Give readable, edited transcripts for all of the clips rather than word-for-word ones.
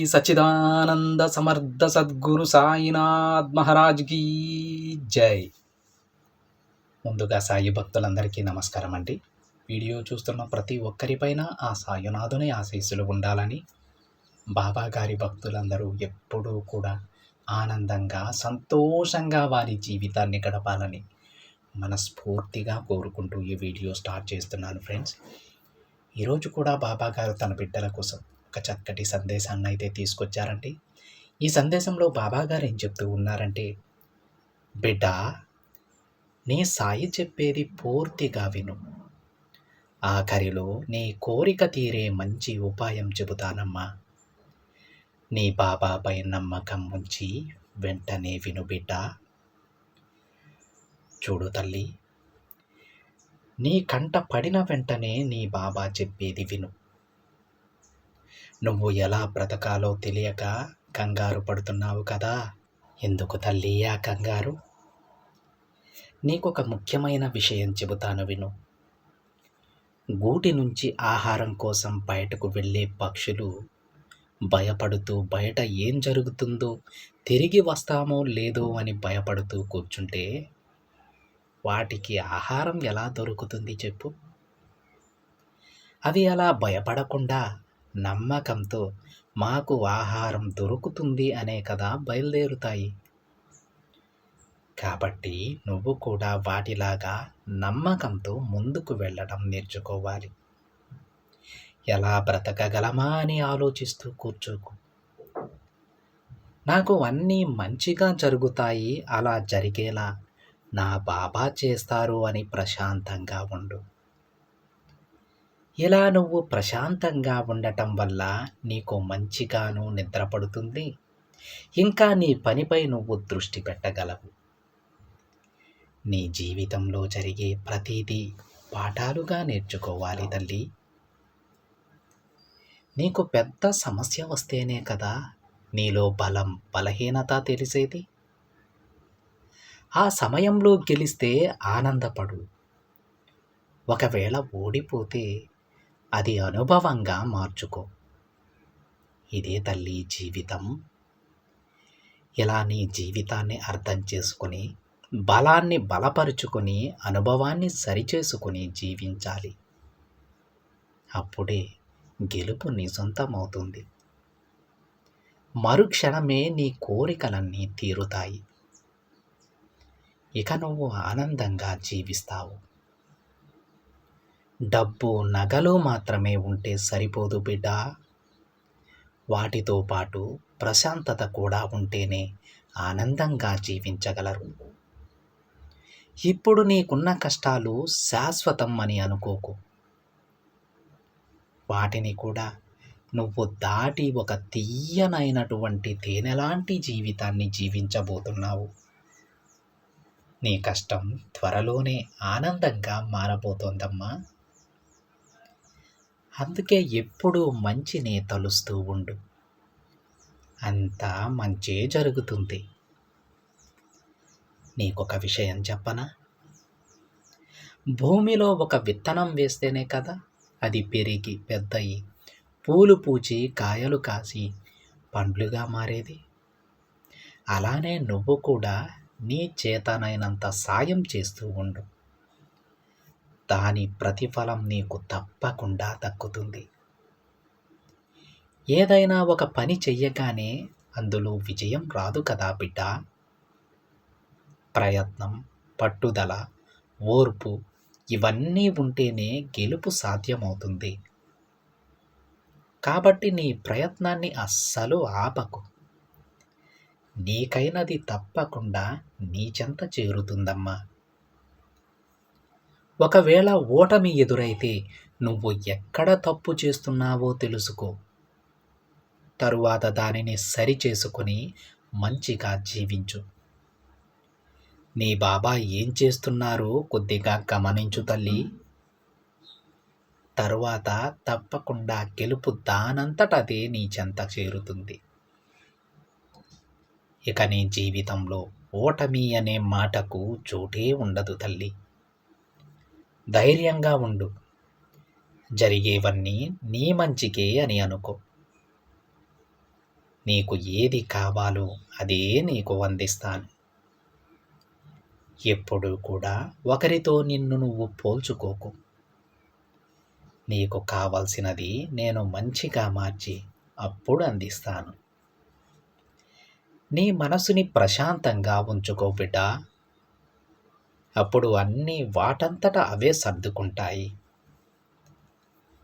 సచ్చిదానంద సమర్థ సద్గురు సాయినాథ్ మహారాజ్ కి జై. ముందుగా సాయి భక్తులందరికీ నమస్కారం అండి. వీడియో చూస్తున్న ప్రతి ఒక్కరిపైన ఆ సాయినాథుని ఆశీస్సులు ఉండాలని, బాబా గారి భక్తులందరూ ఎప్పుడూ కూడా ఆనందంగా సంతోషంగా వారి జీవితాన్ని గడపాలని మనస్ఫూర్తిగా కోరుకుంటూ ఈ వీడియో స్టార్ట్ చేస్తున్నాను ఫ్రెండ్స్. ఈరోజు కూడా బాబా గారు తన బిడ్డల కోసం ఒక చక్కటి సందేశాన్ని అయితే తీసుకొచ్చారండి. ఈ సందేశంలో బాబా గారు ఏం చెప్తూ ఉన్నారంటే, బిడ్డ, నీ సాయి చెప్పేది పూర్తిగా విను. ఆఖరిలో నీ కోరిక తీరే మంచి ఉపాయం చెబుతానమ్మా. నీ బాబాపై నమ్మకం ఉంచి వెంటనే విను బిడ్డ. చూడు తల్లి, నీ కంట పడిన వెంటనే నీ బాబా చెప్పేది విను. నువ్వు ఎలా బ్రతకాలో తెలియక కంగారు పడుతున్నావు కదా. ఎందుకు తల్లి ఆ కంగారు? నీకొక ముఖ్యమైన విషయం చెబుతాను విను. గూటి నుంచి ఆహారం కోసం బయటకు వెళ్ళే పక్షులు భయపడుతూ బయట ఏం జరుగుతుందో, తిరిగి వస్తామో లేదో అని భయపడుతూ కూర్చుంటే వాటికి ఆహారం ఎలా దొరుకుతుంది చెప్పు? అవి అలా భయపడకుండా నమ్మకంతో మాకు ఆహారం దొరుకుతుంది అనే కదా బయలుదేరుతాయి. కాబట్టి నువ్వు కూడా వాటిలాగా నమ్మకంతో ముందుకు వెళ్ళడం నేర్చుకోవాలి. ఎలా బ్రతకగలమా అని ఆలోచిస్తూ కూర్చోకు. నాకు అన్నీ మంచిగా జరుగుతాయి, అలా జరిగేలా నా బాబా చేస్తారు అని ప్రశాంతంగా ఉండు. ఇలా నువ్వు ప్రశాంతంగా ఉండటం వల్ల నీకు మంచిగాను నిద్ర పడుతుంది. ఇంకా నీ పనిపై నువ్వు దృష్టి పెట్టగలవు. నీ జీవితంలో జరిగే ప్రతిదీ పాఠాలుగా నేర్చుకోవాలి తల్లి. నీకు పెద్ద సమస్య వస్తేనే కదా నీలో బలం బలహీనత తెలిసేది. ఆ సమయంలో గెలిస్తే ఆనందపడు. ఒకవేళ ఓడిపోతే అది అనుభవంగా మార్చుకో. ఇదే తల్లి జీవితం. ఇలా నీ జీవితాన్ని అర్థం చేసుకుని, బలాన్ని బలపరుచుకొని, అనుభవాన్ని సరిచేసుకుని జీవించాలి. అప్పుడే గెలుపు నీ సొంతమవుతుంది. మరుక్షణమే నీ కోరికలన్నీ తీరుతాయి. ఇక నువ్వు ఆనందంగా జీవిస్తావు. డబ్బు నగలు మాత్రమే ఉంటే సరిపోదు బిడ్డ. వాటితో పాటు ప్రశాంతత కూడా ఉంటేనే ఆనందంగా జీవించగలరు. ఇప్పుడు నీకున్న కష్టాలు శాశ్వతం అని అనుకోకు. వాటిని కూడా నువ్వు దాటి ఒక తీయనైనటువంటి తేనెలాంటి జీవితాన్ని జీవించబోతున్నావు. నీ కష్టం త్వరలోనే ఆనందంగా మారబోతోందమ్మా. అందుకే ఎప్పుడూ మంచినే తలుస్తూ ఉండు. అంతా మంచే జరుగుతుంది. నీకొక విషయం చెప్పనా? భూమిలో ఒక విత్తనం వేస్తేనే కదా అది పెరిగి పెద్దయి, పూలు పూచి కాయలు కాసి పండ్లుగా మారేది. అలానే నువ్వు కూడా నీ చేతనైనంత సాయం చేస్తూ ఉండు. దాని ప్రతిఫలం నీకు తప్పకుండా దక్కుతుంది. ఏదైనా ఒక పని చెయ్యగానే అందులో విజయం రాదు కదా బిడ్డ. ప్రయత్నం, పట్టుదల, ఓర్పు ఇవన్నీ ఉంటేనే గెలుపు సాధ్యమవుతుంది. కాబట్టి నీ ప్రయత్నాన్ని అస్సలు ఆపకు. నీకైనది తప్పకుండా నీ చెంత చేరుతుందమ్మా. ఒకవేళ ఓటమి ఎదురైతే నువ్వు ఎక్కడ తప్పు చేస్తున్నావో తెలుసుకో. తరువాత దానిని సరిచేసుకొని మంచిగా జీవించు. నీ బాబా ఏం చేస్తున్నారో కొద్దిగా గమనించు తల్లి. తరువాత తప్పకుండా గెలుపు దానంతట అదే నీ చెంత చేరుతుంది. ఇక నీ జీవితంలో ఓటమి అనే మాటకు చోటే ఉండదు తల్లి. ధైర్యంగా ఉండు. జరిగేవన్నీ నీ మంచికే అని అనుకో. నీకు ఏది కావాలో అదే నీకు అందిస్తాను. ఎప్పుడూ కూడా ఒకరితో నిన్ను నువ్వు పోల్చుకోకు. నీకు కావాల్సినది నేను మంచిగా మార్చి అప్పుడు అందిస్తాను. నీ మనసుని ప్రశాంతంగా ఉంచుకో బిడ్డా. అప్పుడు అన్నీ వాటంతట అవే సర్దుకుంటాయి.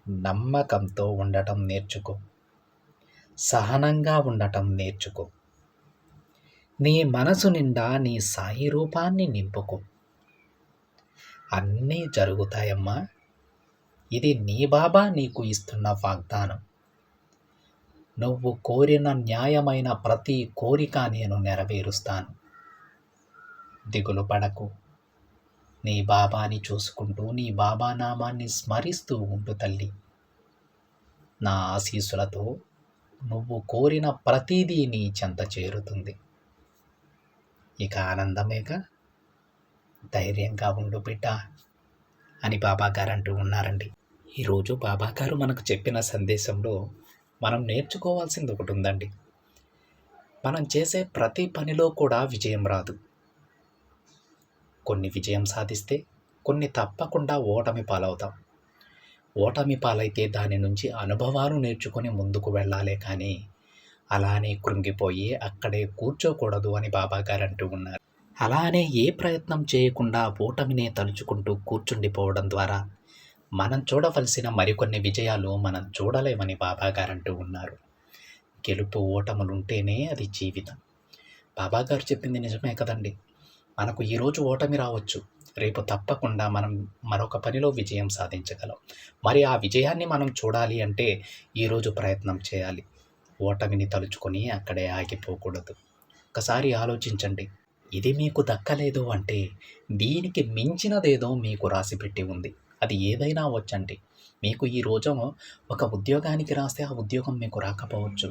నమ్మకంతో ఉండటం నేర్చుకో. సహనంగా ఉండటం నేర్చుకో. నీ మనసు నిండా నీ సాయి రూపాన్ని నింపుకో. అన్నీ జరుగుతాయమ్మా. ఇది నీ బాబా నీకు ఇస్తున్న వాగ్దానం. నువ్వు కోరిన న్యాయమైన ప్రతి కోరిక నేను నెరవేరుస్తాను. దిగులు పడకు. నీ బాబాని చూసుకుంటూ నీ బాబా నామాన్ని స్మరిస్తూ ఉండు తల్లి. నా ఆశీస్సులతో నువ్వు కోరిన ప్రతిదీ నీ చెంత చేరుతుంది. ఇక ఆనందమేగా. ధైర్యంగా ఉండు బిడ్డ అని బాబాగారు అంటూ ఉన్నారండి. ఈరోజు బాబాగారు మనకు చెప్పిన సందేశంలో మనం నేర్చుకోవాల్సింది ఒకటి ఉందండి. మనం చేసే ప్రతి పనిలో కూడా విజయం రాదు. కొన్ని విజయం సాధిస్తే కొన్ని తప్పకుండా ఓటమి పాలవుతాం. ఓటమి పాలైతే దాని నుంచి అనుభవాలు నేర్చుకొని ముందుకు వెళ్ళాలే కానీ అలానే కృంగిపోయి అక్కడే కూర్చోకూడదు అని బాబాగారు అంటూ ఉన్నారు. అలానే ఏ ప్రయత్నం చేయకుండా ఓటమినే తలుచుకుంటూ కూర్చుండిపోవడం ద్వారా మనం చూడవలసిన మరికొన్ని విజయాలు మనం చూడలేమని బాబాగారు అంటూ ఉన్నారు. గెలుపు ఓటములుంటేనే అది జీవితం. బాబాగారు చెప్పింది నిజమే కదండి. మనకు ఈరోజు ఓటమి రావచ్చు, రేపు తప్పకుండా మనం మరొక పనిలో విజయం సాధించగలం. మరి ఆ విజయాన్ని మనం చూడాలి అంటే ఈరోజు ప్రయత్నం చేయాలి. ఓటమిని తలుచుకొని అక్కడే ఆగిపోకూడదు. ఒకసారి ఆలోచించండి. ఇది మీకు దక్కలేదు అంటే దీనికి మించినదేదో మీకు రాసిపెట్టి ఉంది. అది ఏదైనా వచ్చండి. మీకు ఈ రోజు ఒక ఉద్యోగానికి రాస్తే ఆ ఉద్యోగం మీకు రాకపోవచ్చు.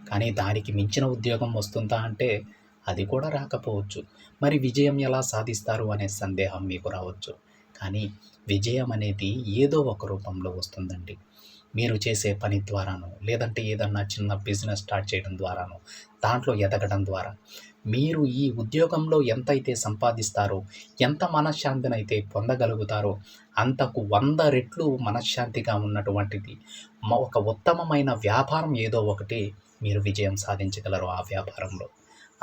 కానీ దానికి మించిన ఉద్యోగం వస్తుందా అంటే అది కూడా రాకపోవచ్చు. మరి విజయం ఎలా సాధిస్తారు అనే సందేహం మీకు రావచ్చు. కానీ విజయం అనేది ఏదో ఒక రూపంలో వస్తుందండి. మీరు చేసే పని ద్వారానో లేదంటే ఏదన్నా చిన్న బిజినెస్ స్టార్ట్ చేయడం ద్వారానో దాంట్లో ఎదగడం ద్వారా మీరు ఈ ఉద్యోగంలో ఎంతైతే సంపాదిస్తారో, ఎంత మనశ్శాంతినైతే పొందగలుగుతారో అంతకు 100 రెట్లు మనశ్శాంతిగా ఉన్నటువంటిది ఒక ఉత్తమమైన వ్యాపారం ఏదో ఒకటి మీరు విజయం సాధించగలరు ఆ వ్యాపారంలో.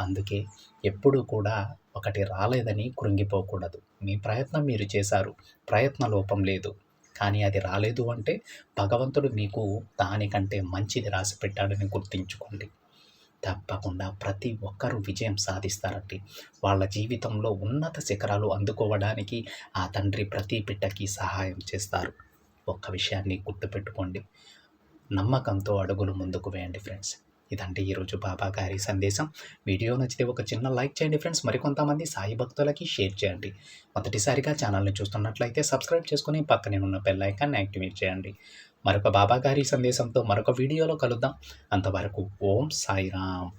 అందుకే ఎప్పుడూ కూడా ఒకటి రాలేదని కృంగిపోకూడదు. మీ ప్రయత్నం మీరు చేశారు, ప్రయత్న లోపం లేదు. కానీ అది రాలేదు అంటే భగవంతుడు మీకు దానికంటే మంచిది రాసిపెట్టాడని గుర్తుంచుకోండి. తప్పకుండా ప్రతి ఒక్కరూ విజయం సాధిస్తారండి. వాళ్ళ జీవితంలో ఉన్నత శిఖరాలు అందుకోవడానికి ఆ తండ్రి ప్రతి బిడ్డకి సహాయం చేస్తారు. ఒక్క విషయాన్ని గుర్తుపెట్టుకోండి. నమ్మకంతో అడుగులు ముందుకు వేయండి ఫ్రెండ్స్. ఇదండి ఈరోజు బాబా గారి సందేశం. వీడియో నచ్చితే ఒక చిన్న లైక్ చేయండి ఫ్రెండ్స్. మరికొంతమంది సాయి భక్తులకి షేర్ చేయండి. మొదటిసారిగా ఛానల్ని చూస్తున్నట్లయితే సబ్స్క్రైబ్ చేసుకుని పక్కనే ఉన్న బెల్ ఐకాన్ని యాక్టివేట్ చేయండి. మరొక బాబా గారి సందేశంతో మరొక వీడియోలో కలుద్దాం. అంతవరకు ఓం సాయిరామ్.